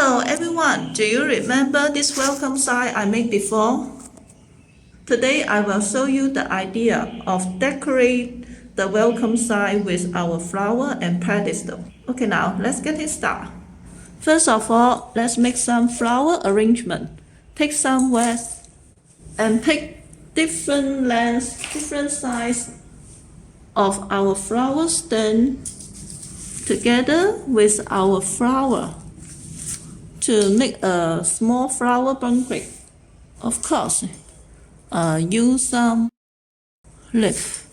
Hello everyone, do you remember this welcome sign I made before? Today I will show you the idea of decorate the welcome sign with our flower and pedestal. Okay, now let's get it started. First of all, let's make some flower arrangement. Take some wax and pick different lengths, different size of our flower stem together with our flower to make a small flower bouquet. Of course, use some leaf.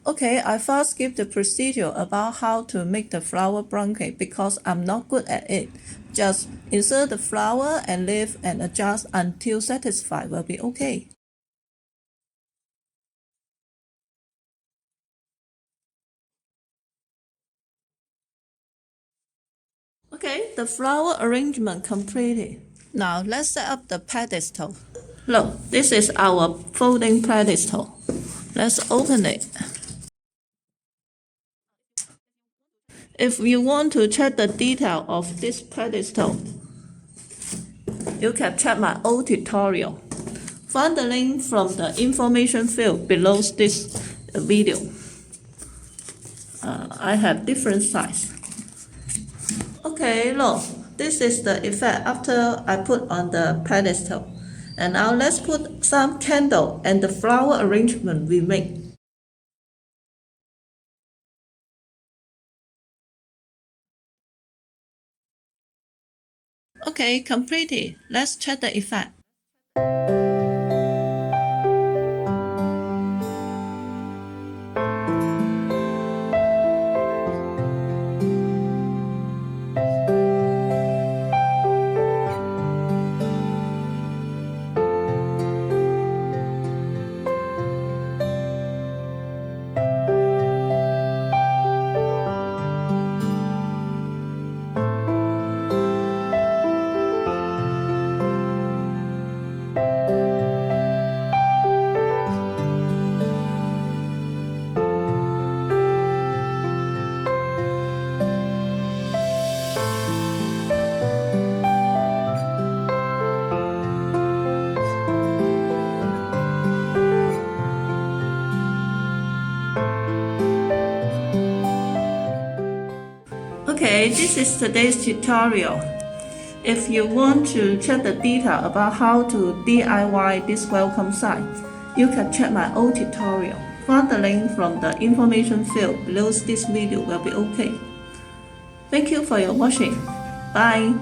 Okay, I first skip the procedure about how to make the flower bouquet because I'm not good at it. Just insert the flower and leaf and adjust until satisfied will be okay. Okay, the flower arrangement completed. Now let's set up the pedestal. Look, this is our folding pedestal. Let's open it. If you want to check the detail of this pedestal, you can check my old tutorial. Find the link from the information field below this video. I have different size. Okay, look, this is the effect after I put on the pedestal. And now let's put some candle and the flower arrangement we made. Okay, completed. Let's check the effect. Okay, this is today's tutorial. If you want to check the detail about how to DIY this welcome sign, you can check my old tutorial. Find the link from the information field below this video will be okay. Thank you for your watching. Bye.